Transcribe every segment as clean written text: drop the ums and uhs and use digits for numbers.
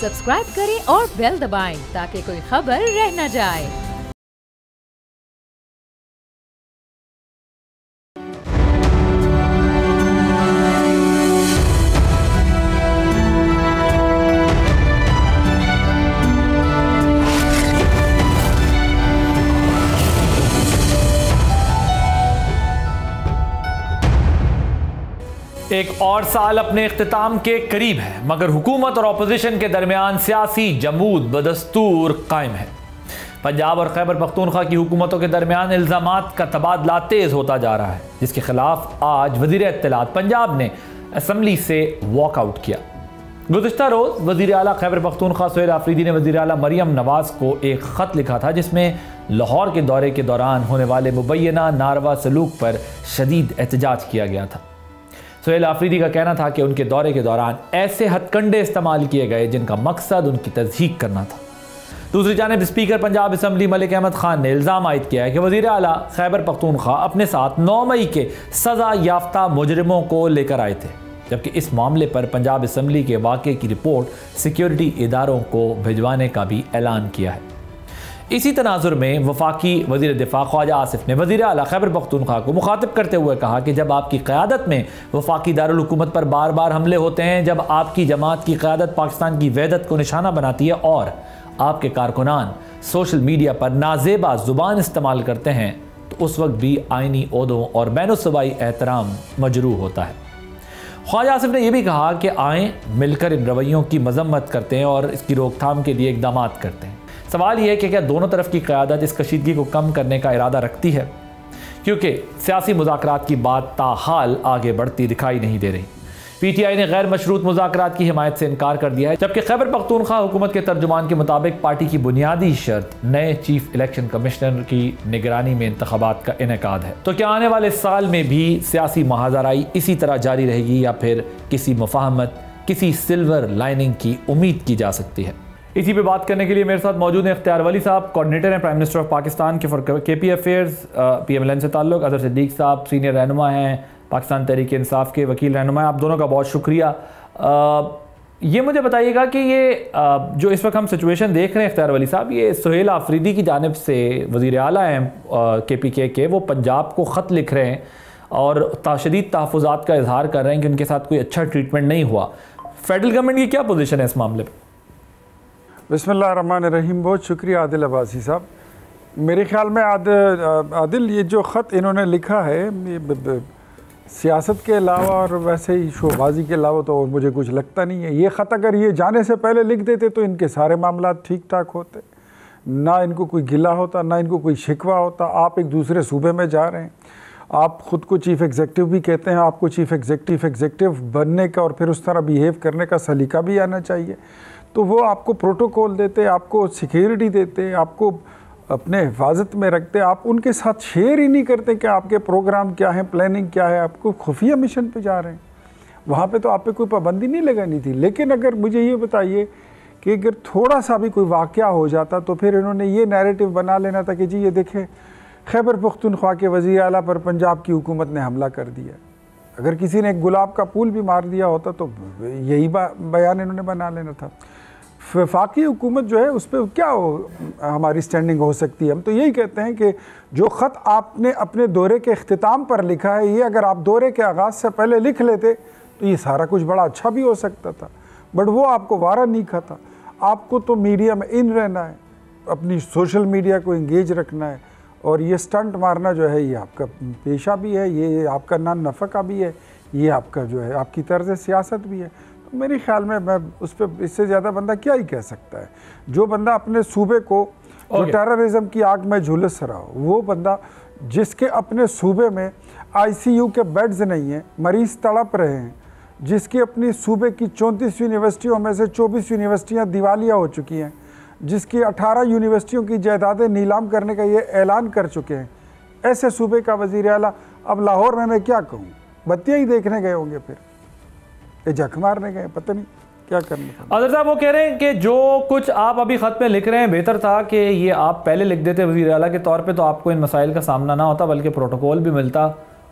Subscribe करें और bell दबाएं ताकि कोई खबर रह न जाए। एक और साल अपने इख्तिताम के करीब है, मगर हुकूमत और अपोजिशन के दरमियान सियासी जमूद बदस्तूर कायम है। पंजाब और खैबर पख्तूनख्वा की हुकूमतों के दरमियान इल्ज़ामात का तबादला तेज़ होता जा रहा है, जिसके खिलाफ आज वज़ीर इत्तलात पंजाब ने असम्बली से वॉकआउट किया। गुज़िश्ता रोज़ वज़ीर आला खैबर पख्तूनख्वा सुहेल आफरीदी ने वज़ीर आला मरियम नवाज़ को एक ख़त लिखा था, जिसमें लाहौर के दौरे के दौरान होने वाले मुबैना नारवा सलूक पर शदीद एहतजाज किया गया था। सुहेल आफरीदी का कहना था कि उनके दौरे के दौरान ऐसे हथकंडे इस्तेमाल किए गए जिनका मकसद उनकी तज़हीक करना था। दूसरी जानिब स्पीकर पंजाब असम्बली मलिक अहमद खान ने इल्ज़ाम आयद किया है कि वज़ीर आला खैबर पख्तूनख्वा अपने साथ 9 मई के सज़ा याफ्ता मुजरिमों को लेकर आए थे, जबकि इस मामले पर पंजाब असम्बली के वाक़े की रिपोर्ट सिक्योरिटी इदारों को भिजवाने का भी ऐलान किया है। इसी तनाजुर में वफाकी वज़ीर दिफा ख्वाजा आसिफ ने वज़ीर आला खैबर पख्तूनख्वा को मुखातिब करते हुए कहा कि जब आपकी क़यादत में वफाकी दारुल हुकूमत पर बार बार हमले होते हैं, जब आपकी जमात की क़यादत पाकिस्तान की वहदत को निशाना बनाती है और आपके कारकुनान सोशल मीडिया पर नाजेबा ज़ुबान इस्तेमाल करते हैं, तो उस वक्त भी आइनी ओहदों और बैनुस्सबाई एहतराम मजरूह होता है। ख्वाजा आसिफ ने यह भी कहा कि आएँ मिलकर इन रवैयों की मजम्मत करते हैं और इसकी रोकथाम के लिए इक़दाम करते हैं। सवाल यह है कि क्या दोनों तरफ की क़यादत इस कशीदगी को कम करने का इरादा रखती है, क्योंकि सियासी मुज़ाकरात की बात ताहाल आगे बढ़ती दिखाई नहीं दे रही। PTI ने गैर मशरूत मुज़ाकरात की हिमायत से इनकार कर दिया है, जबकि खैबर पख्तूनख्वा हुकूमत के तर्जुमान के मुताबिक पार्टी की बुनियादी शर्त नए चीफ इलेक्शन कमिश्नर की निगरानी में इंतखाबात का इनेकाद है। तो क्या आने वाले साल में भी सियासी महाजराई इसी तरह जारी रहेगी या फिर किसी मुफाहमत, किसी सिल्वर लाइनिंग की उम्मीद की जा सकती है? इसी पे बात करने के लिए मेरे साथ मौजूद हैं इख्तियार वली साहब, कोऑर्डिनेटर हैं प्राइम मिनिस्टर ऑफ पाकिस्तान के फॉर KP अफेयर्स PMLN से ताल्लुक़। अज़हर सिद्दीक साहब सीनियर रहनुमा हैं पाकिस्तान तहरीक इंसाफ के, वकील रहनुमा हैं। आप दोनों का बहुत शुक्रिया। ये मुझे बताइएगा कि ये जो इस वक्त हम सिचुएशन देख रहे हैं इख्तियार वली साहब, ये सुहेल आफरीदी की जानिब से वज़ीर आला हैं KPK के, वो पंजाब को ख़त लिख रहे हैं और शदीद तहफ़्फ़ुज़ात का इजहार कर रहे हैं कि उनके साथ कोई अच्छा ट्रीटमेंट नहीं हुआ। फेडरल गवर्नमेंट की क्या पोजीशन है इस मामले पर? बिस्मिल्लाहिर्रहमानिर्रहीम। बहुत शुक्रिया आदिल अब्बासी साहब। मेरे ख़्याल में आदिल ये जो ख़त इन्होंने लिखा है, ये सियासत के अलावा और वैसे ही शोबाजी के अलावा तो और मुझे कुछ लगता नहीं है। ये ख़त अगर ये जाने से पहले लिख देते तो इनके सारे मामला ठीक ठाक होते, ना इनको कोई गिला होता, ना इनको कोई शिकवा होता। आप एक दूसरे सूबे में जा रहे हैं, आप ख़ुद को चीफ़ एग्जेक्टिव भी कहते हैं, आपको चीफ़ एग्जेक्टिव बनने का और फिर उस तरह बिहेव करने का सलीका भी आना चाहिए। तो वो आपको प्रोटोकॉल देते, आपको सिक्योरिटी देते, आपको अपने हिफाजत में रखते, आप उनके साथ शेयर ही नहीं करते कि आपके प्रोग्राम क्या है, प्लानिंग क्या है। आपको खुफिया मिशन पे जा रहे हैं, वहाँ पे तो आप पे कोई पाबंदी नहीं लगानी थी। लेकिन अगर मुझे ये बताइए कि अगर थोड़ा सा भी कोई वाक़या हो जाता तो फिर इन्होंने ये नैरेटिव बना लेना था कि जी ये देखें खैबर पख्तूनख्वा के वज़ीर आला पर पंजाब की हुकूमत ने हमला कर दिया। अगर किसी ने एक गुलाब का फूल भी मार दिया होता तो यही बयान इन्होंने बना लेना था। वफाकी हुकूमत जो है उस पर क्या हमारी स्टैंडिंग हो सकती है? हम तो यही कहते हैं कि जो ख़त आपने अपने दौरे के अख्तिताम पर लिखा है, ये अगर आप दौरे के आगाज़ से पहले लिख लेते तो ये सारा कुछ बड़ा अच्छा भी हो सकता था, बट वो आपको वारा नहीं खाता। आपको तो मीडिया में इन रहना है, अपनी सोशल मीडिया को इंगेज रखना है, और ये स्टंट मारना जो है ये आपका पेशा भी है, ये आपका नान नफ़का भी है, ये आपका जो है आपकी तर्ज़ सियासत भी है। तो मेरे ख़्याल में मैं उस पर इससे ज़्यादा बंदा क्या ही कह सकता है। जो बंदा अपने सूबे को जो टेररिज्म की आग में झुलस रहा हो, वो बंदा जिसके अपने सूबे में ICU के बेड्स नहीं हैं, मरीज़ तड़प रहे हैं, जिसकी अपनी सूबे की 34 यूनिवर्सिटियों में से 24 यूनिवर्सिटियाँ दिवालिया हो चुकी हैं, जिसकी 18 यूनिवर्सिटियों की जायदादें नीलाम करने का ये ऐलान कर चुके हैं, ऐसे सूबे का वज़ीर आला अब लाहौर में मैं क्या कहूँ, बत्तियाँ ही देखने गए होंगे, फिर ये जख मारने गए, पता नहीं क्या करने का। अज़हर साहब वो कह रहे हैं कि जो कुछ आप अभी ख़त में लिख रहे हैं बेहतर था कि ये आप पहले लिख देते वज़ीर आला के तौर पे, तो आपको इन मसाइल का सामना ना होता, बल्कि प्रोटोकॉल भी मिलता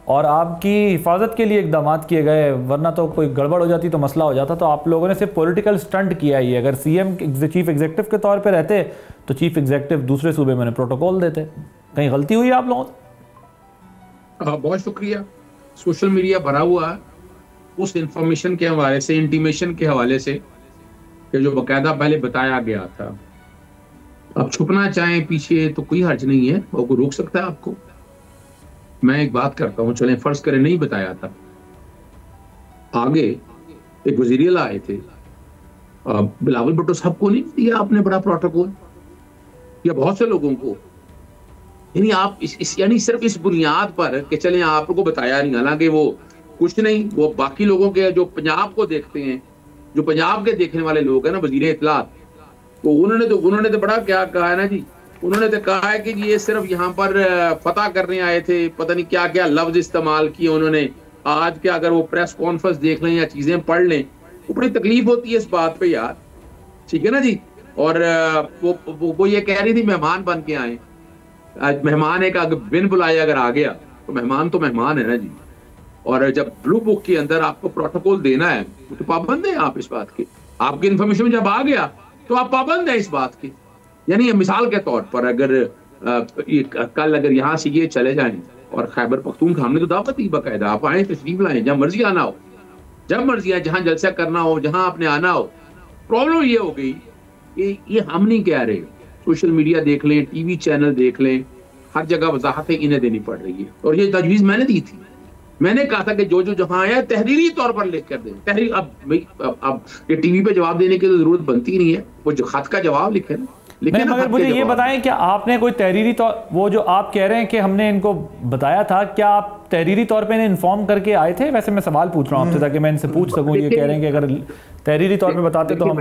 और आपकी हिफाजत के लिए इकदाम किए गए, वरना तो कोई गड़बड़ हो जाती तो मसला हो जाता। तो आप लोगों ने सिर्फ पॉलिटिकल स्टंट किया ही। अगर सीएम चीफ एग्जीक्यूटिव के तौर पे रहते तो चीफ एग्जीक्यूटिव दूसरे सूबे में प्रोटोकॉल देते। कहीं गलती हुई आप लोगों से? बहुत शुक्रिया। सोशल मीडिया भरा हुआ है उस इंफॉर्मेशन के हवाले से, इंटीमेशन के हवाले से कि जो बाकायदा पहले बताया गया था। अब छुपना चाहें पीछे तो कोई हर्ज नहीं है, और कोई रोक सकता है आपको? मैं एक बात करता हूं, चलें फर्ज करें नहीं बताया था, आगे एक वजीर आए थे, बिलावल भुट्टो साहब को नहीं दिया आपने बड़ा प्रोटोकॉल, या बहुत से लोगों को? यानी आप यानी सिर्फ इस बुनियाद पर कि चलें आपको बताया नहीं, हालांकि वो कुछ नहीं, वो बाकी लोगों के जो पंजाब को देखते हैं, जो पंजाब के देखने वाले लोग हैं ना, वजीर इत्तलात, तो उन्होंने तो बड़ा क्या कहा है ना जी, उन्होंने तो कहा है कि ये सिर्फ यहाँ पर फतह करने आए थे, पता नहीं क्या क्या लफ्ज इस्तेमाल किए उन्होंने। आज के अगर वो प्रेस कॉन्फ्रेंस देख लें या चीजें पढ़ लें तो बड़ी तकलीफ होती है इस बात पे यार, ठीक है ना जी। और वो ये कह रही थी मेहमान बन के आए। आज मेहमान एक बिन बुलाए अगर आ गया तो मेहमान है ना जी। और जब ब्लू बुक के अंदर आपको प्रोटोकॉल देना है तो पाबंद है आप इस बात के। आपकी इन्फॉर्मेशन जब आ गया तो आप पाबंद है इस बात के। यानी मिसाल के तौर पर अगर कल अगर यहाँ से ये चले जाएं और खैबर पख्तूनख्वा, हमने तो दावत दी बाकायदा, आप आए तशरीफ लाएं, जब मर्जी आना हो, जब मर्जी आए, जहाँ जलसा करना हो, जहाँ आपने आना हो। प्रॉब्लम ये हो गई कि ये हम नहीं कह रहे, सोशल मीडिया देख लें, टीवी चैनल देख लें, हर जगह वजाहतें इन्हें देनी पड़ रही है। और ये तजवीज़ मैंने दी थी, मैंने कहा था कि जो जहां आया तहरीरी तौर पर लिख कर दे। तहरीर अब ये टीवी पे जवाब देने की तो जरूरत बनती नहीं है, वो जो खत का जवाब लिखे ना। नहीं, मगर मुझे ये बताएं कि आपने कोई तहरीरी तौर, वो जो आप कह रहे हैं कि हमने इनको बताया था, क्या आप तहरीरी तौर पे इन्हें इन्फॉर्म करके आए थे? वैसे मैं सवाल पूछ रहा हूँ आपसे ताकि मैं इनसे पूछ सकूँ। ये कह रहे हैं कि अगर तहरीरी तौर पे बताते तो हम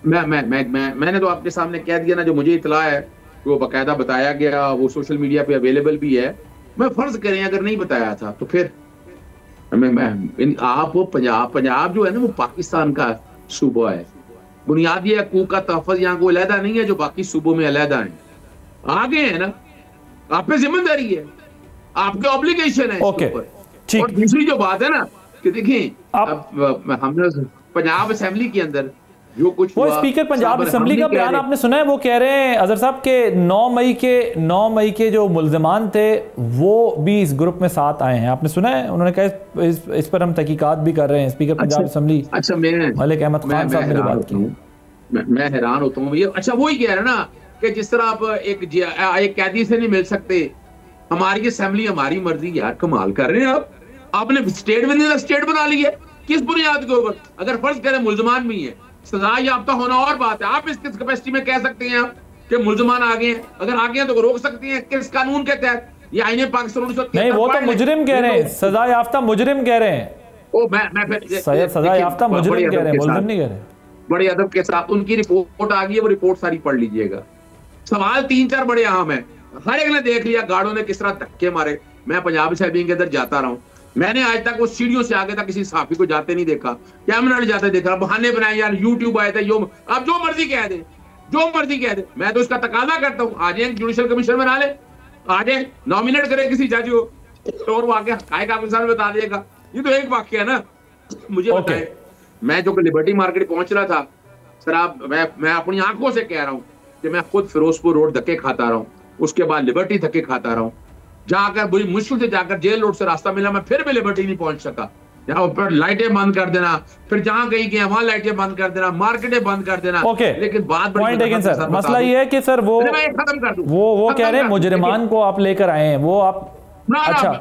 मैंने तो आपके सामने कह दिया ना, जो मुझे इतला है वो बाकायदा बताया गया, वो सोशल मीडिया पे अवेलेबल भी है। मैं फर्ज करें अगर नहीं बताया था तो फिर आप वो पंजाब जो है ना वो पाकिस्तान का सूबा है। बुनियादी हकूक का तहफ़्फ़ुज़ यहाँ को अलहदा नहीं है जो बाकी सूबों में अलहदा है। आगे है ना, आप पे जिम्मेदारी है, आपके ऑब्लिगेशन है। ओके, ठीक। और दूसरी जो बात है ना कि देखिए अब हमने पंजाब असेंबली के अंदर जो कुछ वो स्पीकर पंजाब असेंबली का बयान आपने सुना है? वो कह रहे हैं अजहर साहब के 9 मई के जो मुल्ज़िमान थे वो भी इस ग्रुप में साथ आए हैं। आपने सुना है? उन्होंने कहा इस पर हम तहकीकात भी कर रहे हैं। स्पीकर पंजाब असेंबली मलिक अहमद खान साहब ने बात की। मैं हैरान होता हूँ ये। अच्छा वही कह रहे हैं ना कि जिस तरह आप एक कैदी से नहीं मिल सकते, हमारी असेंबली हमारी मर्जी। यार कमाल कर रहे हैं आप। आपने स्टेट में स्टेट बना ली है किस बुनियाद के ऊपर? अगर फर्ज करें मुल्ज़िमान भी है, सजा याफ्ता होना और बात है। आप इस कैपेसिटी में कह सकते हैं कि मुल्ज़िमान आ गए हैं, अगर आ गए हैं तो रोक सकते हैं किस कानून के तहत? ये आईने पाकिस्तान नहीं, वो तो मुजरिम कह रहे हैं, सजा याफ्ता मुजरिम कह रहे हैं। ओ मैं सजा याफ्ता मुजरिम कह रहे हैं, मुल्ज़िम नहीं कह रहे। बड़े अदब के साथ उनकी रिपोर्ट आ गई है, वो रिपोर्ट सारी पढ़ लीजिएगा। सवाल 3-4 बड़े अहम है, हर एक ने देख लिया गार्डों ने किस तरह धक्के मारे। मैं पंजाब असेंबली के अंदर जाता रहा हूँ, मैंने आज तक वो सीढ़ियों से आगे तक किसी सहाफी को जाते नहीं देखा, कैमरा जाते देखा। बहाने बनाए यार, यूट्यूब आए थे, अब जो मर्जी कह दे, जो मर्जी कह दे। मैं तो इसका तकाजा करता हूँ, आ जाए जुडिशल कमीशन बना ले, आ जाए नॉमिनेट करे किसी जज को और वो आगे हकायक आपके सामने बता देगा। ये तो एक वाक्य है ना। मुझे बताए, मैं जो लिबर्टी मार्केट पहुंच रहा था सर, आप मैं अपनी आंखों से कह रहा हूँ कि मैं खुद फिरोजपुर रोड धक्के खाता रहा हूँ, उसके बाद लिबर्टी धक्के खाता रहा हूँ, जाकर बड़ी मुश्किल से जाकर जेल रोड से रास्ता मिला, मैं फिर भी लिबर्टी नहीं पहुंच सका। यहाँ ऊपर लाइटें बंद कर देना, फिर जहां कहीं गए वहां लाइटें बंद कर देना, मार्केटें बंद कर देना। लेकिन बात सर मसला ये है कि सर वो खत्म कर दूं, वो कह रहे हैं मुजरिमान को आप लेकर आए हैं, वो आप अच्छा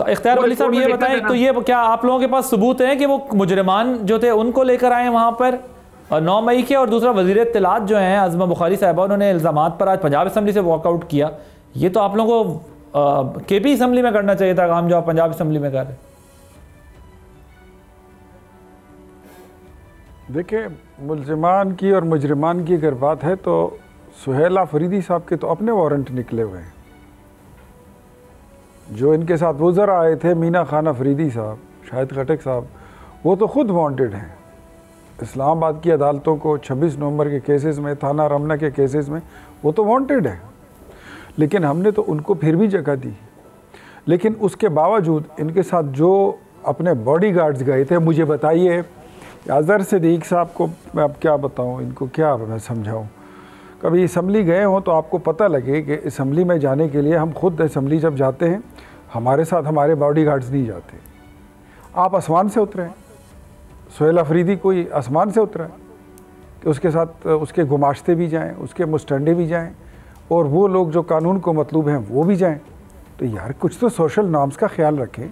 इख्तियार वली साहब ये बताएं, तो ये क्या आप लोगों के पास सबूत है कि वो मुजरिमान जो थे उनको लेकर आए वहां पर 9 मई के? और दूसरा वजीर इत्तलात जो हैं आज़मा बुखारी साहिबा, उन्होंने इल्ज़ामात पर आज पंजाब असेंबली से वॉकआउट किया। ये तो आप लोगों को केपी असेंबली में करना चाहिए था काम जो आप पंजाब असेंबली में कर रहे। देखिए, मुल्ज़िमान की और मुजरिमान की अगर बात है तो सुहेल अफरीदी साहब के तो अपने वारंट निकले हुए हैं। जो इनके साथ वज़र आए थे, मीना खान अफरीदी साहब, शाहिद खटक साहब, वो तो खुद वांटेड हैं। इस्लामाबाद की अदालतों को 26 नवंबर के केसेस में, थाना रमना के केसेस में वो तो वांटेड है, लेकिन हमने तो उनको फिर भी जगह दी। लेकिन उसके बावजूद इनके साथ जो अपने बॉडीगार्ड्स गए थे, मुझे बताइए अज़हर सिद्दीक साहब को मैं अब क्या बताऊं, इनको क्या मैं समझाऊं। कभी असम्बली गए हों तो आपको पता लगे कि असम्बली में जाने के लिए हम खुद असम्बली जब जाते हैं हमारे साथ हमारे बॉडीगार्ड्स नहीं जाते। आप आसमान से उतरे हैं, सुहेल अफरीदी कोई आसमान से उतरा है कि उसके साथ उसके गुमाश्ते भी जाएं, उसके मुस्टंडे भी जाएं और वो लोग जो कानून को मतलूब हैं वो भी जाएं। तो यार कुछ तो सोशल नॉर्म्स का ख्याल रखें।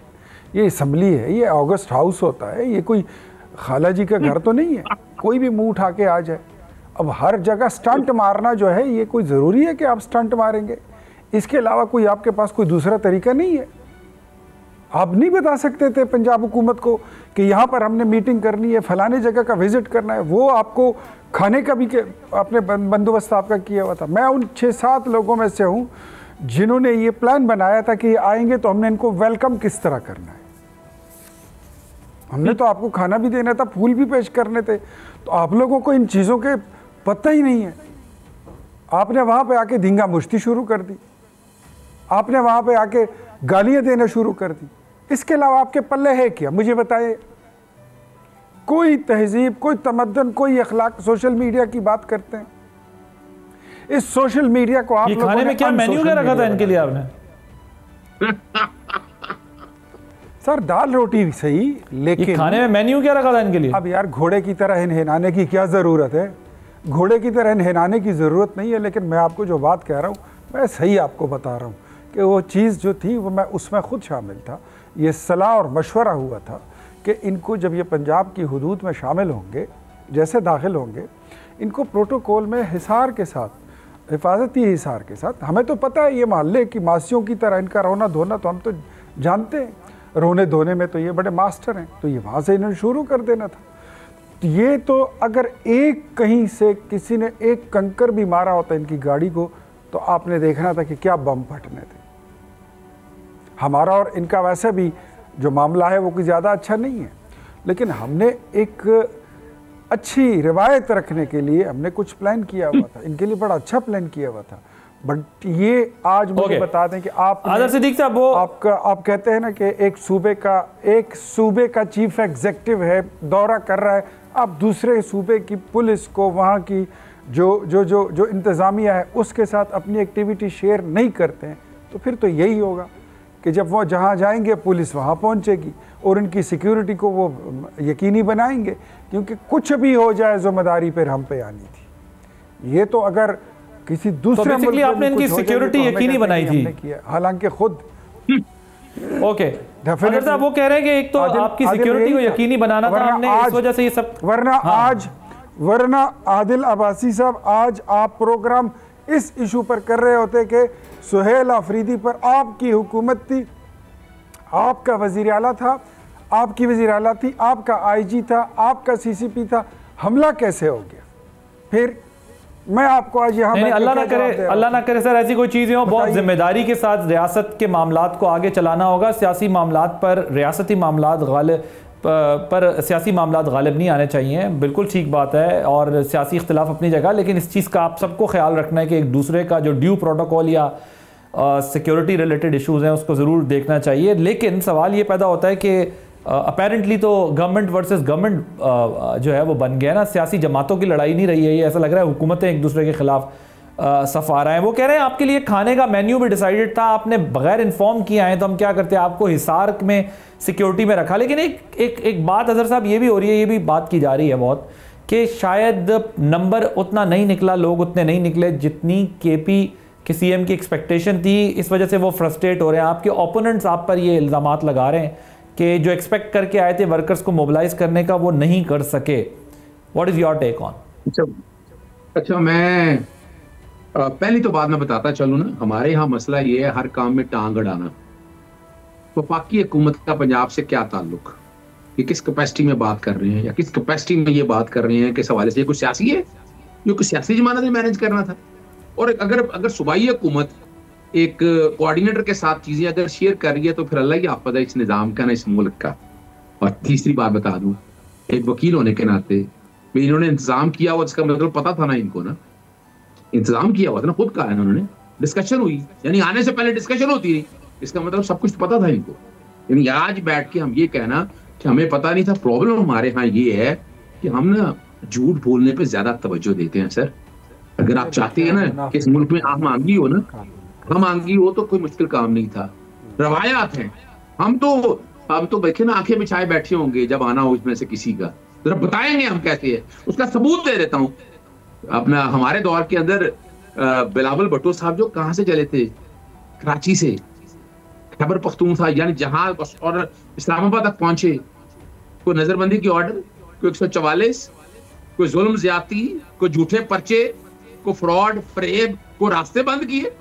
ये असम्बली है, ये ऑगस्ट हाउस होता है, ये कोई खाला जी का घर तो नहीं है कोई भी मुंह उठा के आ जाए। अब हर जगह स्टंट मारना जो है ये कोई ज़रूरी है कि आप स्टंट मारेंगे? इसके अलावा कोई आपके पास कोई दूसरा तरीका नहीं है? आप नहीं बता सकते थे पंजाब हुकूमत को कि यहाँ पर हमने मीटिंग करनी है, फलाने जगह का विज़िट करना है, वो आपको खाने का भी अपने बंदोबस्त आपका किया हुआ था। मैं उन 6-7 लोगों में से हूँ जिन्होंने ये प्लान बनाया था कि ये आएंगे तो हमने इनको वेलकम किस तरह करना है। हमने तो आपको खाना भी देना था, फूल भी पेश करने थे, तो आप लोगों को इन चीज़ों के पता ही नहीं है। आपने वहाँ पे आके धींगा मुश्ती शुरू कर दी, आपने वहाँ पे आके गालियाँ देना शुरू कर दी। इसके अलावा आपके पल्ले है क्या? मुझे बताइए। कोई तहजीब, कोई तमद्दन, कोई अखलाक। सोशल मीडिया की बात करते हैं, इस सोशल मीडिया को आप लोगों खाने में क्या मेन्यू क्या रखा था इनके लिए आपने? सर दाल रोटी सही, लेकिन खाने में मेन्यू क्या रखा था इनके लिए? अब यार घोड़े की तरह हिनहिनाने की क्या ज़रूरत है? घोड़े की तरह हिनहिनाने की ज़रूरत नहीं है। लेकिन मैं आपको जो बात कह रहा हूँ मैं सही आपको बता रहा हूँ कि वो चीज़ जो थी वो मैं उसमें ख़ुद शामिल था। ये सलाह और मशवरा हुआ था कि इनको जब ये पंजाब की हुदूद में शामिल होंगे, जैसे दाखिल होंगे, इनको प्रोटोकॉल में हिसार के साथ, हिफाजती हिसार के साथ, हमें तो पता है ये मोहल्ले की मासियों की तरह इनका रोना धोना तो हम तो जानते हैं, रोने धोने में तो ये बड़े मास्टर हैं, तो ये वहाँ से इन्होंने शुरू कर देना था। तो ये तो अगर एक कहीं से किसी ने एक कंकर भी मारा होता इनकी गाड़ी को तो आपने देखना था कि क्या बम फटने थे। हमारा और इनका वैसे भी जो मामला है वो कोई ज़्यादा अच्छा नहीं है, लेकिन हमने एक अच्छी रिवायत रखने के लिए हमने कुछ प्लान किया हुआ था, इनके लिए बड़ा अच्छा प्लान किया हुआ था। बट ये आज मुझे बता दें कि आप अज़हर सिद्दीक साहब वो आप कहते हैं ना कि एक सूबे का चीफ एग्जीक्यूटिव है, दौरा कर रहा है, आप दूसरे सूबे की पुलिस को, वहाँ की जो इंतज़ामिया है उसके साथ अपनी एक्टिविटी शेयर नहीं करते हैं, तो फिर तो यही होगा कि जब वो जहाँ जाएंगे पुलिस वहाँ पहुँचेगी और इनकी सिक्योरिटी को वो यकीनी बनाएंगे, क्योंकि कुछ भी हो जाए जिम्मेदारी फिर हम पे आनी थी। ये तो अगर किसी दूसरे मुल्क में आपने इनकी सिक्योरिटी यकीनी बनाई थी, हालांकि खुद ओके अगर साहब वो कह रहे हैं कि एक तो आपकी सिक्योरिटी को यकीनी बनाना था हमने, इस वजह से ये सब, वरना आदिल अब्बासी साहब आज आप प्रोग्राम इस इशू पर कर रहे होते कि सुहेल अफरीदी पर आपकी हुकूमत थी, आपका वजीर आला था, आपकी वजीर आला थी, आपका आईजी था, आपका सीसीपी था, हमला कैसे हो गया? फिर मैं आपको आज यहाँ अल्लाह ना करे सर ऐसी कोई चीज़ें हो। बहुत जिम्मेदारी के साथ रियासत के मामलात को आगे चलाना होगा। सियासी मामलात पर रियासती मामलात सियासी मामलात गालिब नहीं आने चाहिए, बिल्कुल ठीक बात है, और सियासी इख्तिलाफ अपनी जगह, लेकिन इस चीज़ का आप सबको ख्याल रखना है कि एक दूसरे का जो ड्यू प्रोटोकॉल या सिक्योरिटी रिलेटेड इशूज़ हैं उसको ज़रूर देखना चाहिए। लेकिन सवाल ये पैदा होता है कि अपेरेंटली तो गवर्नमेंट वर्सेस गवर्नमेंट जो है वो बन गया ना, सियासी जमातों की लड़ाई नहीं रही है ये, ऐसा लग रहा है हुकूमतें एक दूसरे के खिलाफ सफ़ आ रहे हैं। वो कह रहे हैं आपके लिए खाने का मेन्यू भी डिसाइडेड था, आपने बगैर इन्फॉर्म किया है तो हम क्या करते हैं, आपको हिसार में सिक्योरिटी में रखा। लेकिन एक बात अज़हर साहब ये भी हो रही है, ये भी बात की जा रही है बहुत, कि शायद नंबर उतना नहीं निकला, लोग उतने नहीं निकले जितनी केपी के सीएम की एक्सपेक्टेशन थी, इस वजह से वो फ्रस्ट्रेट हो रहे हैं। आपके ओपोनेंट्स आप पर ये इल्ज़ामात लगा रहे हैं कि जो एक्सपेक्ट करके आए थे वर्कर्स को मोबिलाइज करने का वो नहीं कर सके। What is your take on? अच्छा मैं पहली तो बात मैं बताता चलूँ ना, हमारे यहाँ मसला ये है हर काम में टांग अड़ाना। वफाकी हुकूमत का पंजाब से क्या ताल्लुक, ये किस कैपेसिटी में बात कर रहे हैं या किस कैपेसिटी में ये बात कर रहे हैं, किस हवाले से, ये कुछ सियासी है, ये कुछ सियासी जमानत में मैनेज करना था। और अगर सूबाई हुकूमत एक कोऑर्डिनेटर के साथ चीजें अगर शेयर कर रही है तो फिर अल्लाह ही आप पता है इस निज़ाम का ना, इस मुल्क का। और तीसरी बात बता दूं, एक वकील होने के नाते इन्होंने इंतजाम किया हुआ, इसका मतलब पता था ना इनको, ना इंतजाम किया हुआ था ना, खुद कहा है उन्होंने, डिस्कशन हुई, यानी आने से पहले डिस्कशन होती रही इसका मतलब सब कुछ पता था इनको। यानी आज बैठ के हम ये कहना कि हमें पता नहीं था, प्रॉब्लम हमारे यहाँ ये है कि हम ना झूठ बोलने पे ज्यादा तवज्जो देते हैं सर। अगर आप चाहते हैं ना कि इस मुल्क में हम आंगी हो ना, हम आंगी हो तो कोई मुश्किल काम नहीं था। रवायात हैं, हम तो देखे ना आंखें बिछाए बैठे होंगे जब आना हो इसमें से किसी का, जरा बताएंगे हम कैसे है। उसका सबूत दे देता हूँ अपना। हमारे दौर के अंदर बिलावल भुट्टो साहब जो कहाँ से चले थे, कराची से, खैबर पख्तूनख्वा यानी जहां और इस्लामाबाद तक पहुंचे। कोई नजरबंदी की ऑर्डर, कोई 144, कोई जुल्म ज्यादती, कोई झूठे पर्चे, कोई फ्रॉड फ्रेब, कोई रास्ते बंद किए।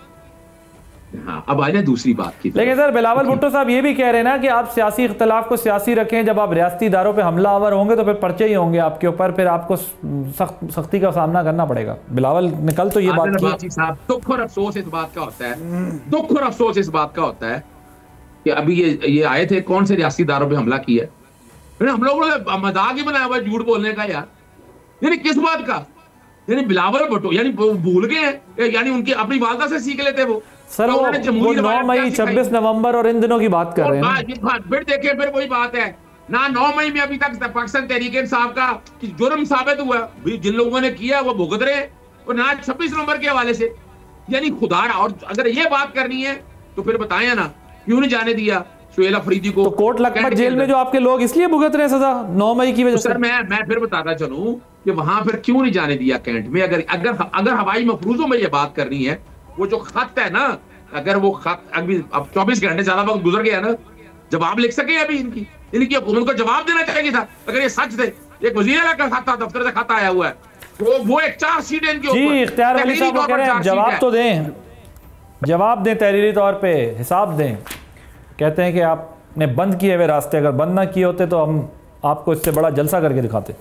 हाँ, अब आ जाए दूसरी बात की। लेकिन सर बिलावल भुट्टो साहब ये भी कह रहे हैं ना कि आप सियासी इख्तलाफ को सियासी रखें, जब आप रियासती इदारों पे हमलावर होंगे तो फिर पर्चे ही होंगे आपके ऊपर, फिर आपको सख्ती का सामना करना पड़ेगा। बिलावल ने कल तो ये बात की। दुख और अफसोस इस बात का होता है, दुख और अफसोस इस बात का होता है कि अभी ये आए थे, कौन से रियासती इदारों पे हमला किया, हम लोगों ने मजाक ही बनाया हुआ झूठ बोलने का यार। यानी किस बात का? यानी बिलावल भुट्टो यानी भूल गए हैं, यानी उनकी अपनी वालदा से सीख लेते वो सर। वो 9 मई 26 नवंबर और इन दिनों की बात कर रहे हैं। फिर देखिए, फिर वही बात है ना, 9 मई में अभी तक पाकिस्तान तहरीक-ए-इंसाफ का जुर्म साबित हुआ, जिन लोगों ने किया वो भुगत रहे, और ना 26 नवंबर के हवाले से। यानी खुदा, और अगर ये बात करनी है तो फिर बताया ना क्यों नहीं जाने दिया सुहेल अफरीदी को। तो कोट लखपत जेल में जो आपके लोग इसलिए भुगत रहे हैं सजा 9 मई की वजह से। सर मैं फिर बताता चलूं कि वहां फिर क्यों नहीं जाने दिया कैंट में। अगर हवाई मफरूजों में ये बात करनी है, वो जो खत है ना, अगर वो खत अभी अब 24 घंटे ज्यादा वक्त गुजर गया ना, जवाब लिख सके अभी इनकी हुकूमत को जवाब देना चाहिए था। अगर ये सच थे, एक वजीर आला का खाता दफ्तर से खाता आया हुआ है, वो एक चार्जशीट है इनके ऊपर। जी, इख्तियार वली साहब कह रहे हैं जवाब तो दें, जवाब दें, तहरीरी तौर पे हिसाब दें। कहते हैं कि आपने बंद किए हुए रास्ते, अगर बंद ना किए होते तो हम आपको इससे बड़ा जलसा करके दिखाते।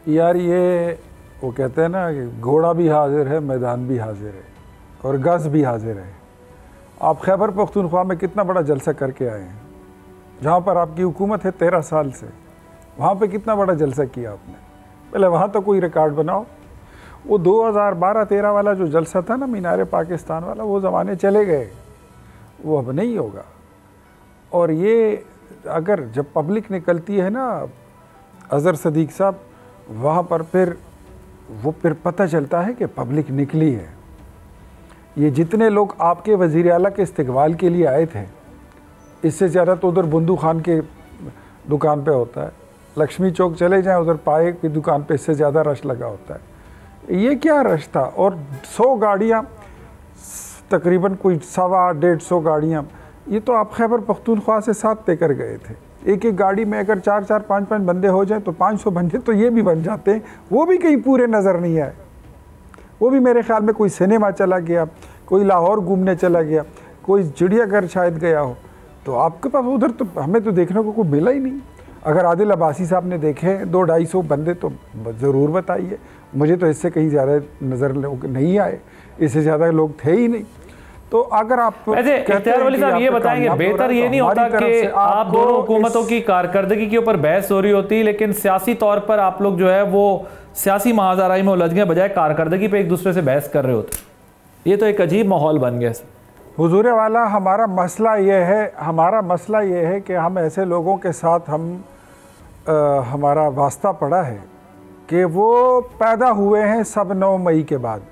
यार ये वो कहते हैं ना कि घोड़ा भी हाजिर है, मैदान भी हाजिर है, और गज भी हाजिर है। आप खैबर पख्तूनख्वा में कितना बड़ा जलसा करके आए हैं, जहाँ पर आपकी हुकूमत है 13 साल से, वहाँ पे कितना बड़ा जलसा किया आपने। पहले वहाँ तो कोई रिकॉर्ड बनाओ। वो 2012-13 वाला जो जलसा था ना, मीनार पाकिस्तान वाला, वो ज़माने चले गए, वो अब नहीं होगा। और ये अगर जब पब्लिक निकलती है ना अज़हर सदीक साहब, वहाँ पर फिर पता चलता है कि पब्लिक निकली है। ये जितने लोग आपके वज़ीर आला के इस्तकबाल के लिए आए थे, इससे ज़्यादा तो उधर बुंदू खान के दुकान पे होता है। लक्ष्मी चौक चले जाएं, उधर पाए की दुकान पे इससे ज़्यादा रश लगा होता है। ये क्या रश था। और 100 गाड़ियाँ, तकरीबन कोई 125-150 गाड़ियाँ, ये तो आप खैबर पख्तूनख्वा से साथ लेकर गए थे। एक एक गाड़ी में अगर 4-4, 5-5 बंदे हो जाए तो 500 बंदे तो ये भी बन जाते हैं। वो भी कहीं पूरे नज़र नहीं आए। वो भी मेरे ख्याल में कोई सिनेमा चला गया, कोई लाहौर घूमने चला गया, कोई चिड़ियाघर शायद गया हो। तो आपके पास उधर तो हमें तो देखने को कोई मिला ही नहीं। अगर आदिल अब्बासी साहब ने देखे 200-250 बंदे तो ज़रूर बताइए। मुझे तो इससे कहीं ज़्यादा नज़र नहीं आए, इससे ज़्यादा लोग थे ही नहीं। तो अगर आप इख्तियार वली साहब ये बताएंगे, बेहतर ये नहीं होता कि आप दोनों हुकूमतों की कारकर्दगी के ऊपर बहस हो रही होती, लेकिन सियासी तौर पर आप लोग जो है वो सियासी महाजराई में उलझ गए, बजाय कारकर्दगी पे एक दूसरे से बहस कर रहे होते। ये तो एक अजीब माहौल बन गया। हुजूर वाला, हमारा मसला ये है कि हम ऐसे लोगों के साथ हमारा वास्ता पड़ा है कि वो पैदा हुए हैं सब 9 मई के बाद।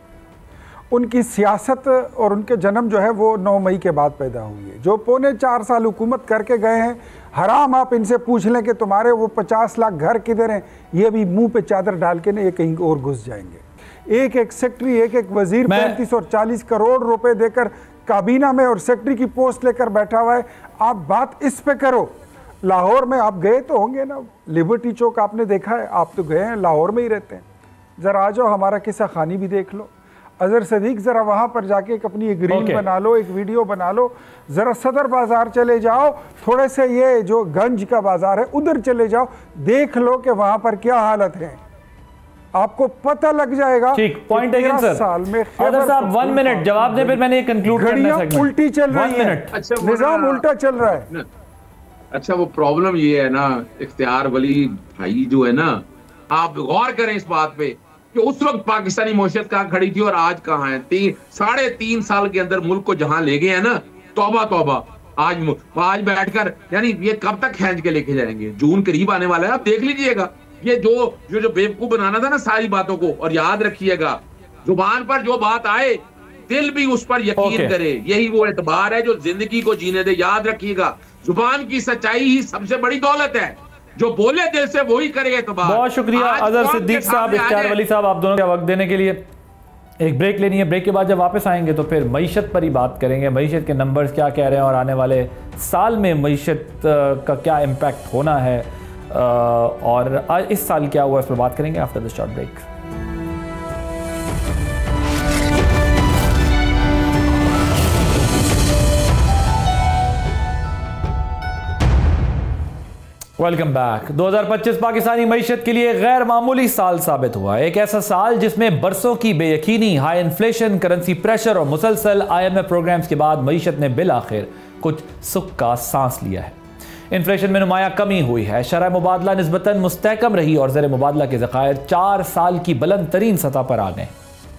उनकी सियासत और उनके जन्म जो है वो 9 मई के बाद पैदा हुई है। जो 4.25 साल हुकूमत करके गए हैं, हराम आप इनसे पूछ लें कि तुम्हारे वो 50 लाख घर किधर हैं, ये भी मुंह पे चादर डाल के ना ये कहीं और घुस जाएंगे। एक एक सेक्रेटरी, एक एक वजीर 35 और 40 करोड़ रुपए देकर काबीना में और सेक्रेटरी की पोस्ट लेकर बैठा हुआ है। आप बात इस पे करो। लाहौर में आप गए तो होंगे ना, लिबर्टी चौक आपने देखा है, आप तो गए हैं, लाहौर में ही रहते हैं। ज़रा आ जाओ, हमारा किस्सा खानी भी देख लो। अज़हर सदीक ज़रा वहाँ पर जाके अपनी एक रील बना लो, एक वीडियो बना लो। ज़रा सदर बाज़ार चले जाओ, थोड़े से ये जो गंज का बाज़ार है उधर चले जाओ, देख लो कि वहाँ पर क्या हालत है, आपको पता लग जाएगा। ठीक, पॉइंट टेकन सर। साल में साहब 1 मिनट जवाब दे, फिर मैंने कंक्लूड करना है। उल्टी चल रही है, निज़ाम उल्टा चल रहा है। अच्छा, वो प्रॉब्लम ये है ना इख्तियार वली भाई जो है ना, आप गौर करें इस बात पे कि उस वक्त पाकिस्तानी मईशत कहाँ खड़ी थी और आज कहाँ है। 3.5 साल के अंदर मुल्क को जहां ले गए हैं ना, तौबा तौबा। आज बैठकर यानी ये कब तक खींच के लेके जाएंगे। जून करीब आने वाला है, आप देख लीजिएगा। ये जो बेवकूफ बनाना था ना सारी बातों को, और याद रखिएगा जुबान पर जो बात आए दिल भी उस पर यकीन करे। यही वो एतबार है जो जिंदगी को जीने दे। याद रखिएगा, जुबान की सच्चाई ही सबसे बड़ी दौलत है। जो बोले दिल से वही करे एतबार। बहुत शुक्रिया अजहर सिद्दीक साहब, इख्तियार वली साहब, आप दोनों का वक्त देने के लिए। एक ब्रेक लेनी है, ब्रेक के बाद जब वापस आएंगे तो फिर मईशत पर ही बात करेंगे। मईशत के नंबर्स क्या कह रहे हैं और आने वाले साल में मईशत का क्या इम्पैक्ट होना है और इस साल क्या हुआ, इस पर बात करेंगे after the short break. Welcome back. 2025 Pakistani मईशत के लिए गैर मामूली साल साबित हुआ। एक ऐसा साल जिसमें बरसों की बेयकीनी, हाई इन्फ्लेशन, करेंसी प्रेशर और मुसलसल IMF प्रोग्राम्स के बाद मईशत ने बिल आखिर कुछ सुख का सांस लिया है। इन्फ्लेशन में नुमाया कमी हुई है, शरह मुबादला निस्बतन मुस्तहकम रही और ज़र मुबादला के ज़खायर 4 साल की बुलंद तरीन सतह पर आ गए।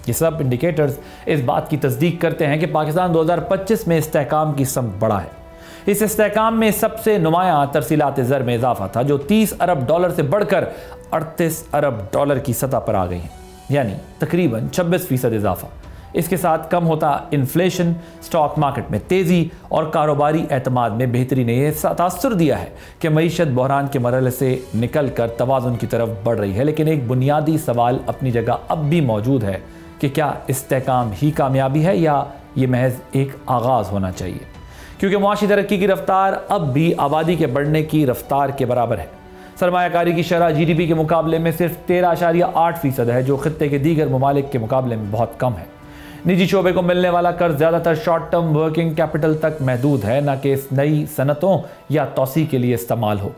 ये सब इंडिकेटर्स इस बात की तस्दीक करते हैं कि पाकिस्तान 2025 में इस्तेहकाम की समत बढ़ा है। इस इस्तेहकाम में सबसे नुमाया तरसीलात ज़र में इजाफा था, जो $30 अरब से बढ़कर $38 अरब की सतह पर आ गई है, यानी तकरीबन 26% इजाफा। इसके साथ कम होता इन्फ्लेशन, स्टॉक मार्केट में तेज़ी और कारोबारी एतमाद में बेहतरी ने यह तासुर दिया है कि मईशत बहरान के मरहले से निकल कर तवाज़ुन की तरफ बढ़ रही है। लेकिन एक बुनियादी सवाल अपनी जगह अब भी मौजूद है कि क्या इस्तेहकाम ही कामयाबी है या ये महज एक आगाज़ होना चाहिए, क्योंकि मुआशी तरक्की की रफ्तार अब भी आबादी के बढ़ने की रफ्तार के बराबर है। सरमायाकारी की शरह GDP के मुकाबले में सिर्फ 13.8% है, जो खित्ते के दीगर ममालिक के मुकाबले में बहुत कम है। निजी शोबे को मिलने वाला कर्ज ज़्यादातर शॉर्ट टर्म वर्किंग कैपिटल तक महदूद है, न कि इस नई सनतों या तोसी के लिए इस्तेमाल हो।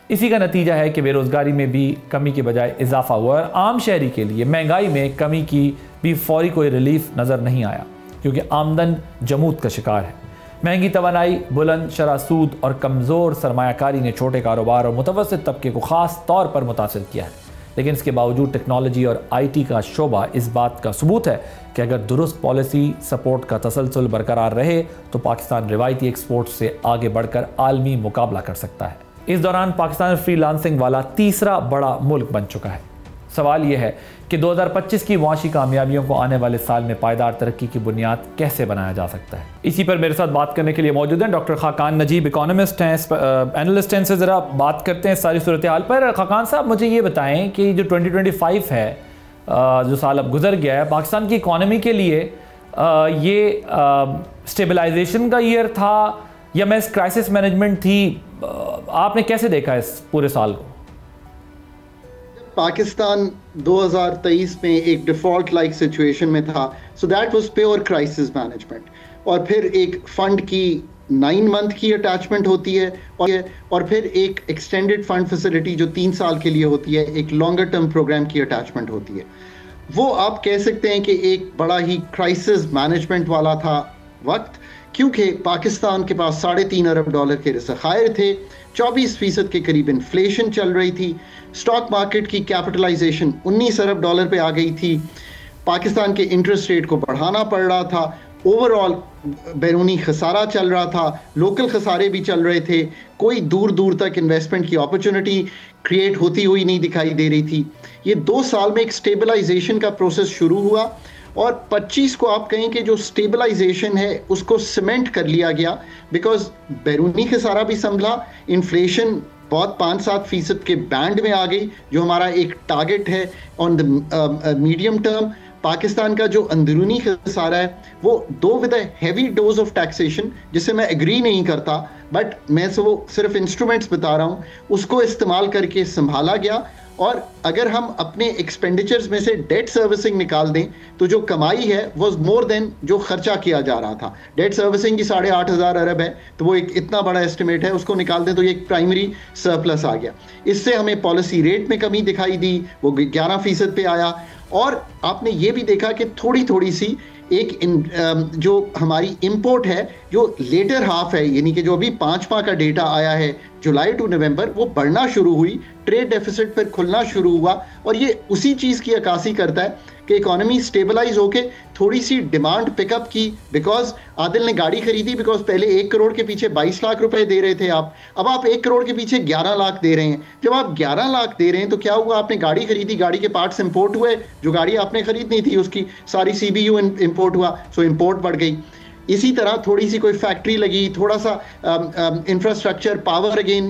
इसी का नतीजा है कि बेरोज़गारी में भी कमी के बजाय इजाफा हुआ और आम शहरी के लिए महंगाई में कमी की भी फौरी कोई रिलीफ नज़र नहीं आया, क्योंकि आमदन जमूद का शिकार है। महंगी तवानाई, बुलंद शरह सूद और कमज़ोर सरमायाकारी ने छोटे कारोबार और मुतवस्सित तबके को ख़ास तौर पर मुतासिर किया है। लेकिन इसके बावजूद टेक्नोलॉजी और IT का शोबा इस बात का सबूत है कि अगर दुरुस्त पॉलिसी सपोर्ट का तसलसल बरकरार रहे तो पाकिस्तान रिवायती एक्सपोर्ट से आगे बढ़कर आलमी मुकाबला कर सकता है। इस दौरान पाकिस्तान फ्रीलांसिंग वाला तीसरा बड़ा मुल्क बन चुका है। सवाल यह है कि 2025 की मुआशी कामयाबियों को आने वाले साल में पायदार तरक्की की बुनियाद कैसे बनाया जा सकता है। इसी पर मेरे साथ बात करने के लिए मौजूद हैं डॉक्टर खाकान नजीब, इकोनॉमिस्ट हैं, एनालिस्ट हैं। इनसे ज़रा बात करते हैं सारी सूरत हाल पर। खाकान साहब, मुझे ये बताएं कि जो 2025 है, जो साल अब गुजर गया है, पाकिस्तान की इकॉनमी के लिए ये स्टेबलाइजेशन का ईयर था या मैं क्राइसिस मैनेजमेंट थी? आपने कैसे देखा इस पूरे साल को? पाकिस्तान 2023 में एक डिफ़ॉल्ट लाइक सिचुएशन में था, so that was pure crisis management. और फिर एक फंड की 9 मंथ की अटैचमेंट होती है और फिर एक एक्सटेंडेड फंड फैसिलिटी जो 3 साल के लिए होती है, एक लॉन्गर टर्म प्रोग्राम की अटैचमेंट होती है। वो आप कह सकते हैं कि एक बड़ा ही क्राइसिस मैनेजमेंट वाला था वक्त, क्योंकि पाकिस्तान के पास $3.5 अरब के ज़खायर थे, 24% के करीब इन्फ्लेशन चल रही थी, स्टॉक मार्केट की कैपिटलाइजेशन $19 अरब पे आ गई थी, पाकिस्तान के इंटरेस्ट रेट को बढ़ाना पड़ रहा था, ओवरऑल बैरूनी खसारा चल रहा था, लोकल खसारे भी चल रहे थे, कोई दूर दूर तक इन्वेस्टमेंट की अपॉर्चुनिटी क्रिएट होती हुई नहीं दिखाई दे रही थी। ये 2 साल में एक स्टेबलाइजेशन का प्रोसेस शुरू हुआ और 25 को आप कहें कि जो स्टेबलाइजेशन है उसको सीमेंट कर लिया गया, बिकॉज बैरूनी खसारा भी संभला, इन्फ्लेशन बहुत 5-7% के बैंड में आ गई, जो हमारा एक टारगेट है on the medium term. Pakistan का जो अंदरूनी खसारा है वो with a heavy dose of taxation, जिससे मैं एग्री नहीं करता, बट मैं वो सिर्फ इंस्ट्रूमेंट्स बता रहा हूँ, उसको इस्तेमाल करके संभाला गया। और अगर हम अपने एक्सपेंडिचर्स में से डेट सर्विसिंग निकाल दें तो जो कमाई है वो मोर देन जो खर्चा किया जा रहा था। डेट सर्विसिंग की 8,500 अरब है, तो वो एक इतना बड़ा एस्टिमेट है, उसको निकाल दें तो ये एक प्राइमरी सरप्लस आ गया। इससे हमें पॉलिसी रेट में कमी दिखाई दी, वो 11% पे आया। और आपने ये भी देखा कि थोड़ी सी एक जो हमारी इंपोर्ट है जो लेटर हाफ है, यानी कि जो अभी 5 माह का डेटा आया है जुलाई टू नवंबर वो बढ़ना शुरू हुई, ट्रेड डेफिसिट फिर खुलना शुरू हुआ, और ये उसी चीज़ की अक्कासी करता है कि इकोनॉमी स्टेबलाइज होके थोड़ी सी डिमांड पिकअप की। बिकॉज आदिल ने गाड़ी खरीदी, बिकॉज पहले 1 करोड़ के पीछे 22 लाख रुपए दे रहे थे आप, अब आप 1 करोड़ के पीछे 11 लाख दे रहे हैं। जब आप 11 लाख दे रहे हैं तो क्या हुआ, आपने गाड़ी खरीदी, गाड़ी के पार्ट्स इंपोर्ट हुए, जो गाड़ी आपने खरीदनी थी उसकी सारी CBU इंपोर्ट हुआ, सो इंपोर्ट बढ़ गई। इसी तरह थोड़ी सी कोई फैक्ट्री लगी, थोड़ा सा इंफ्रास्ट्रक्चर, पावर अगेन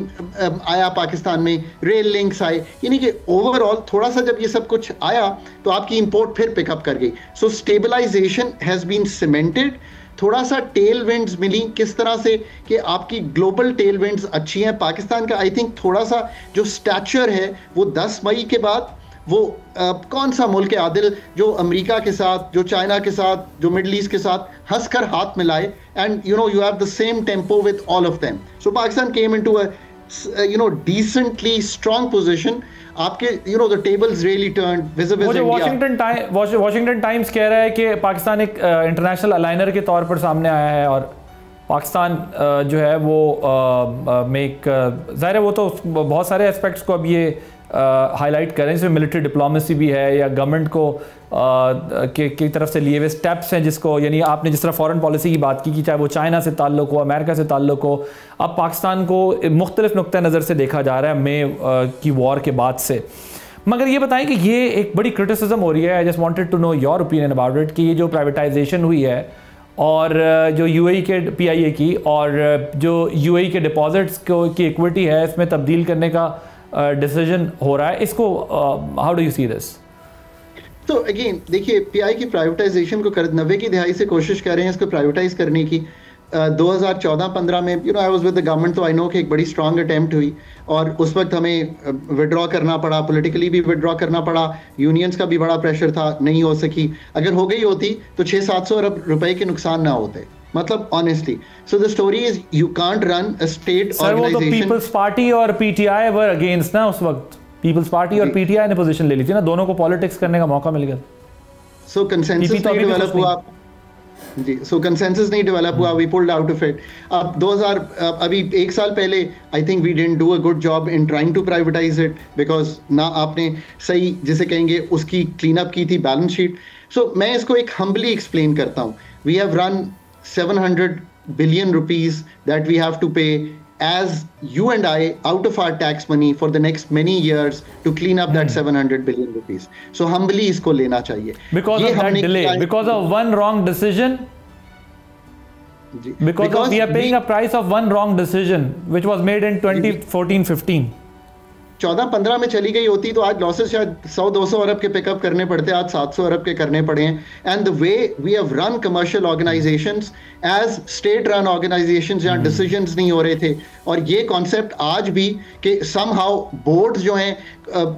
आया पाकिस्तान में, रेल लिंक्स आए, यानी कि ओवरऑल थोड़ा सा जब ये सब कुछ आया तो आपकी इंपोर्ट फिर पिकअप कर गई। सो स्टेबलाइजेशन हैज़ बीन सीमेंटेड। थोड़ा सा टेल विंड्स मिली, किस तरह से कि आपकी ग्लोबल टेल विंड्स अच्छी हैं। पाकिस्तान का आई थिंक थोड़ा सा जो स्टैचर है वो 10 मई के बाद वो कौन सा मुल्क है आदिल जो अमेरिका के साथ, जो चाइना के साथ, जो मिडल ईस्ट के साथ हंसकर हाथ मिलाए, and you have the same tempo with all of them. So Pakistan came into a decently strong position. आपके the tables really turned visible. Washington Times कह रहा है कि पाकिस्तान एक इंटरनेशनल अलाइनर के तौर पर सामने आया है, और पाकिस्तान जो है वो में एक ज़ाहिर है वो तो बहुत सारे एस्पेक्ट्स को अब ये हाईलाइट करें, इसमें मिलिट्री डिप्लोमेसी भी है, या गवर्नमेंट को की तरफ से लिए हुए स्टेप्स हैं, जिसको यानी आपने जिस तरह फॉरेन पॉलिसी की बात की चाहे वो चाइना से ताल्लुक हो, अमेरिका से ताल्लुक हो, अब पाकिस्तान को मुख्तलिफ नुक्ता नज़र से देखा जा रहा है मई की वॉर के बाद से। मगर ये बताएं कि ये एक बड़ी क्रिटिसिज्म हो रही है, I just wanted to know your opinion about it, कि ये जो प्राइवेटाइजेशन हुई है और जो UAE के PIA की और जो UAE के डिपॉजिट्स की इक्विटी है इसमें तब्दील करने का डिसीजन हो रहा है, इसको how do you see this? तो अगेन देखिए, PI की प्राइवेटाइजेशन को 90 की दिहाई से कोशिश कर रहे हैं इसको प्राइवेटाइज करने की। 2014-15 में I was with the government, तो आई नो कि एक बड़ी स्ट्रांग अटेम्प्ट हुई, और उस वक्त हमें विड्रॉ करना पड़ा, पॉलिटिकली भी विड्रॉ करना पड़ा, यूनियंस का भी बड़ा प्रेशर था, नहीं हो सकी। अगर हो गई होती तो 600-700 अरब रुपए के नुकसान ना होते, मतलब honestly. So the story is you can't run a state organisation. Peoples Party और PTI वर अगेंस्ट ना, उस वक्त पीपल्स पार्टी और PTI ने पोजीशन ले ली थी ना, दोनों को पॉलिटिक्स करने का मौका मिल गया। सो कंसेंसस नहीं डेवलप हुआ जी, सो कंसेंसस नहीं डेवलप हुआ, we pulled out of it. अब अभी 1 साल पहले I think we didn't do a good job in trying to privatise it, because ना आपने सही जिसे कहेंगे उसकी क्लीन अप की थी बैलेंस शीट। सो मैं इसको एक हम्बली एक्सप्लेन करता हूँ। We have run 700 billion rupees that we have to pay as you and I out of our tax money for the next many years to clean up that 700 billion rupees. So humbly इसको लेना चाहिए। Because of that delay, because of one wrong decision, because we are paying a price of one wrong decision which was made in 2014-15. 14-15 में चली गई होती तो आज losses शायद 100-200 अरब के पिकअप करने पड़ते, आज 700 अरब के करने पड़े हैं। And the way we have run commercial organisations as state run organisations जहाँ डिसीजंस नहीं हो रहे थे, और ये कॉन्सेप्ट आज भी कि समहाउ बोर्ड्स जो हैं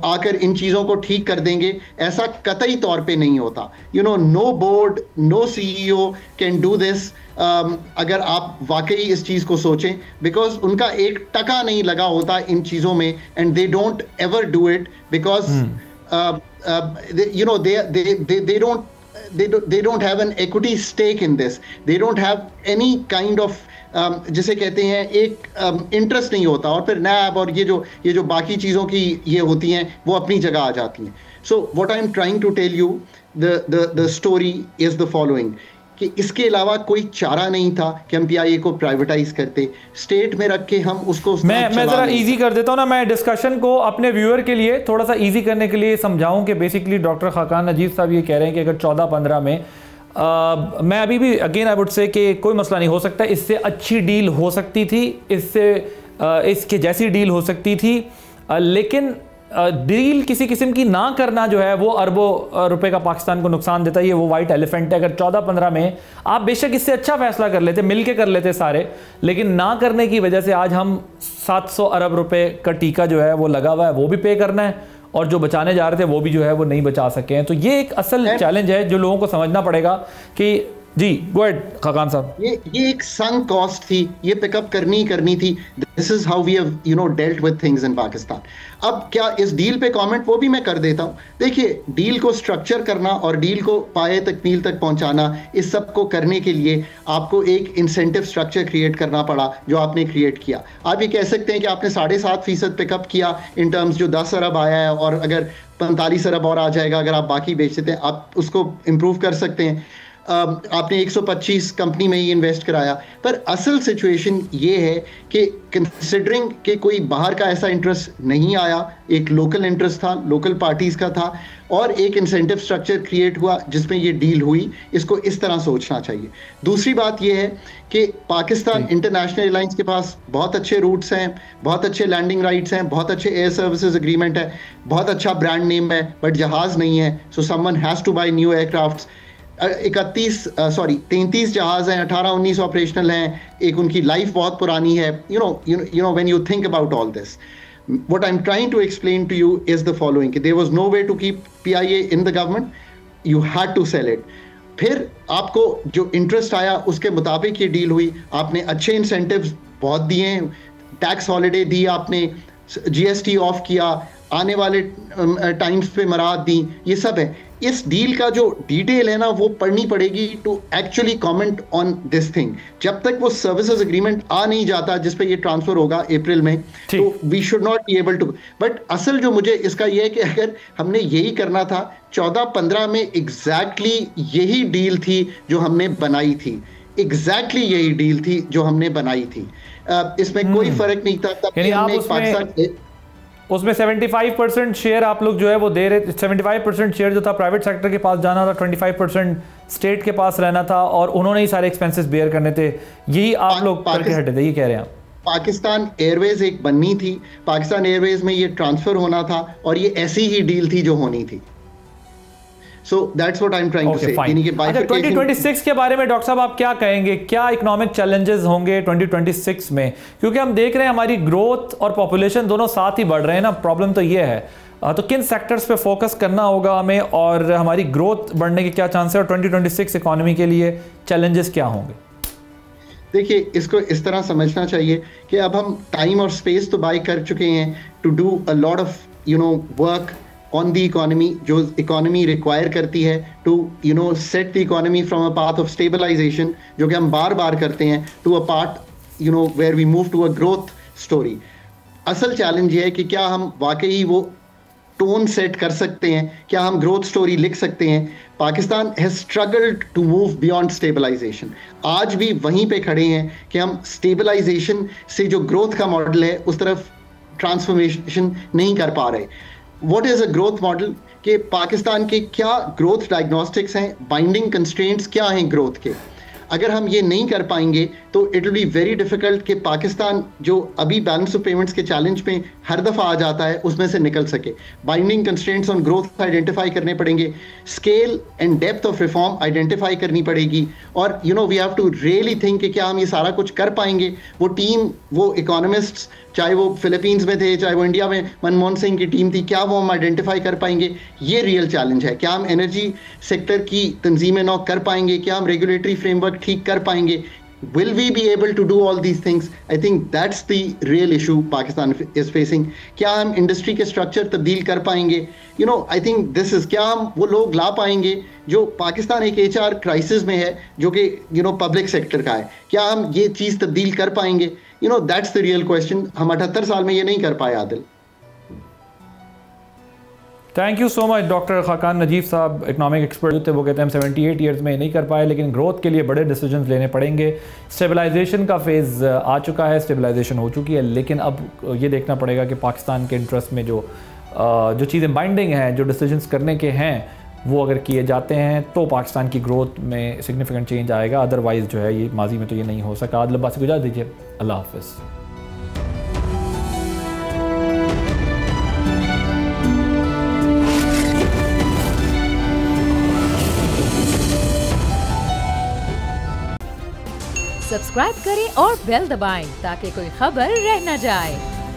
आकर इन चीज़ों को ठीक कर देंगे, ऐसा कतई तौर पे नहीं होता। No board, no CEO can do this. अगर आप वाकई इस चीज़ को सोचें, बिकॉज उनका 1 टका नहीं लगा होता इन चीज़ों में, and they don't ever do it because they don't have an equity stake in this. They don't have any kind of जिसे कहते हैं एक इंटरेस्ट नहीं होता, और फिर नैब और ये जो बाकी चीज़ों की ये होती हैं वो अपनी जगह आ जाती हैं। So what I am trying to tell you, the story is the following, कि इसके अलावा कोई चारा नहीं था कि हम PIA को प्राइवेटाइज करते, स्टेट में रख के हम उसको मैं ज़रा इजी कर देता हूँ ना, मैं डिस्कशन को अपने व्यूअर के लिए थोड़ा सा इजी करने के लिए समझाऊं कि बेसिकली डॉक्टर खाकान नजीब साहब ये कह रहे हैं कि अगर 14-15 में मैं अभी भी अगेन आई वुड से कि कोई मसला नहीं हो सकता, इससे अच्छी डील हो सकती थी, इसके जैसी डील हो सकती थी, लेकिन डील किसी किस्म की ना करना जो है वो अरबों रुपए का पाकिस्तान को नुकसान देता है। ये वो वाइट एलिफेंट है। अगर 14-15 में आप बेशक इससे अच्छा फैसला कर लेते, मिल के कर लेते सारे, लेकिन ना करने की वजह से आज हम 700 अरब रुपए का टीका जो है वो लगा हुआ है, वो भी पे करना है, और जो बचाने जा रहे थे वो भी जो है वो नहीं बचा सके हैं। तो ये एक असल चैलेंज है जो लोगों को समझना पड़ेगा कि जी गो अहेड खाकान साहब। ये एक संक कॉस्ट थी, ये पिकअप करनी थी। This is how we have dealt with things in Pakistan. अब क्या इस डील पे कमेंट वो भी मैं कर देता हूँ। देखिए, डील को स्ट्रक्चर करना और डील को पाए तकमील तक पहुंचाना, इस सब को करने के लिए आपको एक इंसेंटिव स्ट्रक्चर क्रिएट करना पड़ा, जो आपने क्रिएट किया। आप ये कह सकते हैं कि आपने 7.5% पिकअप किया इन टर्म्स, जो 10 अरब आया है, और अगर 45 अरब और आ जाएगा अगर आप बाकी बेच देते हैं, आप उसको इम्प्रूव कर सकते हैं। आपने 125 कंपनी में ही इन्वेस्ट कराया। पर असल सिचुएशन ये है कि कंसिडरिंग कि कोई बाहर का ऐसा इंटरेस्ट नहीं आया, एक लोकल इंटरेस्ट था, लोकल पार्टीज़ का था, और एक इंसेंटिव स्ट्रक्चर क्रिएट हुआ जिसमें ये डील हुई। इसको इस तरह सोचना चाहिए। दूसरी बात ये है कि पाकिस्तान इंटरनेशनल एयरलाइंस के पास बहुत अच्छे रूट्स हैं, बहुत अच्छे लैंडिंग राइट्स हैं, बहुत अच्छे एयर सर्विसेज एग्रीमेंट है, बहुत अच्छा ब्रांड नेम है, बट जहाज़ नहीं है। So someone has to buy new aircrafts. 33 जहाज हैं, 18-19 ऑपरेशनल हैं, एक उनकी लाइफ बहुत पुरानी है। You know when you think about all this, what I'm trying to explain to you is the following: there was no way to keep PIA in the government, you had to sell it. फिर आपको जो interest आया उसके मुताबिक ये deal हुई। आपने अच्छे इंसेंटिव्स बहुत दिए, टैक्स हॉलिडे दी, आपने GST ऑफ किया, आने वाले टाइम्स पे मराद दी, ये सब है। इस डील का जो डिटेल है ना, वो पढ़नी पड़ेगी to actually comment on this thing. जब तक वो सर्विसेज एग्रीमेंट आ नहीं जाता जिस पे ये ट्रांसफर होगा अप्रैल में, तो we should not be able to. But असल जो मुझे इसका ये है कि अगर हमने यही करना था 14-15 में, एग्जैक्टली यही डील थी जो हमने बनाई थी, एग्जैक्टली यही डील थी जो हमने बनाई थी। इसमें कोई फर्क नहीं था। तब हमने पाकिस्तान उसमें 75% शेयर आप लोग जो है वो दे रहे, 75% शेयर जो था प्राइवेट सेक्टर के पास जाना था, 25% स्टेट के पास रहना था, और उन्होंने ही सारे एक्सपेंसेस बेयर करने थे। यही आप लोग करके हटे थे, ये कह रहे हैं आप? पाकिस्तान एयरवेज एक बननी थी, पाकिस्तान एयरवेज में ये ट्रांसफर होना था, और ये ऐसी ही डील थी जो होनी थी। So that's what I'm trying to say. अच्छा, 2026 के बारे में डॉक्टर साहब आप क्या कहेंगे? क्या इकोनॉमिक चैलेंजेस होंगे 2026 में? क्योंकि हम देख रहे हैं हमारी ग्रोथ और पॉपुलेशन दोनों साथ ही बढ़ रहे हैं ना। प्रॉब्लम तो ये है, तो किन सेक्टर्स पे फोकस करना होगा हमें, और हमारी ग्रोथ बढ़ने के क्या चांस है, और 2026 इकोनॉमी के लिए चैलेंजेस क्या होंगे? देखिए, इसको इस तरह समझना चाहिए कि अब हम टाइम और स्पेस तो बाय कर चुके हैं to do a lot of work on the economy, जो economy require करती है to set the economy from a path of stabilization, जो कि हम बार बार करते हैं, to a part where we move to a growth story. असल चैलेंज ये है कि क्या हम वाकई वो टोन सेट कर सकते हैं, क्या हम ग्रोथ स्टोरी लिख सकते हैं। Pakistan has struggled to move beyond stabilisation. आज भी वहीं पे खड़े हैं कि हम स्टेबलाइजेशन से जो ग्रोथ का मॉडल है उस तरफ ट्रांसफॉर्मेशन नहीं कर पा रहे। What is a growth model? कि पाकिस्तान के क्या ग्रोथ डायग्नोस्टिक्स हैं, बाइंडिंग कंस्ट्रेंट्स क्या हैं ग्रोथ के। अगर हम ये नहीं कर पाएंगे तो it will be very difficult कि पाकिस्तान जो अभी बैलेंस ऑफ पेमेंट्स के चैलेंज में हर दफ़ा आ जाता है उसमें से निकल सके। Binding constraints on growth identify करने पड़ेंगे, scale and depth of reform identify करनी पड़ेगी, और we have to really think कि क्या हम ये सारा कुछ कर पाएंगे। वो टीम, वो इकोनॉमिस्ट्स, चाहे वो फिलीपींस में थे, चाहे वो इंडिया में मनमोहन सिंह की टीम थी, क्या वो हम आइडेंटिफाई कर पाएंगे? ये रियल चैलेंज है। क्या हम एनर्जी सेक्टर की तंजीम नौ कर पाएंगे? क्या हम रेगुलेटरी फ्रेमवर्क ठीक कर पाएंगे? Will we be able to do all these things? I think that's the real issue Pakistan is facing. क्या हम इंडस्ट्री के स्ट्रक्चर तब्दील कर पाएंगे? I think this is, क्या हम वो लोग ला पाएंगे जो पाकिस्तान एक HR क्राइसिस में है जो कि पब्लिक सेक्टर का है, क्या हम ये चीज़ तब्दील कर पाएंगे? That's the real question. हम 78 साल में ये नहीं कर पाए Adil. Thank you so much doctor Khaqan Najeef sahab, economic expert थे। वो कहते हैं हम 78 ईयर्स में नहीं कर पाए, लेकिन ग्रोथ के लिए बड़े डिसीजंस लेने पड़ेंगे। स्टेबलाइजेशन का फेज़ आ चुका है, स्टेबलाइजेशन हो चुकी है, लेकिन अब ये देखना पड़ेगा कि पाकिस्तान के इंटरेस्ट में जो चीज़ें बाइंडिंग हैं, जो डिसीजंस करने के हैं, वो अगर किए जाते हैं तो पाकिस्तान की ग्रोथ में सिग्निफिकेंट चेंज आएगा। अदरवाइज़ जो है ये माजी में तो ये नहीं हो सका। आदिल अब्बासी को इजाज़त दीजिए, अल्लाह हाफ़िज़। सब्सक्राइब करें और बेल दबाएं ताकि कोई खबर रह न जाए।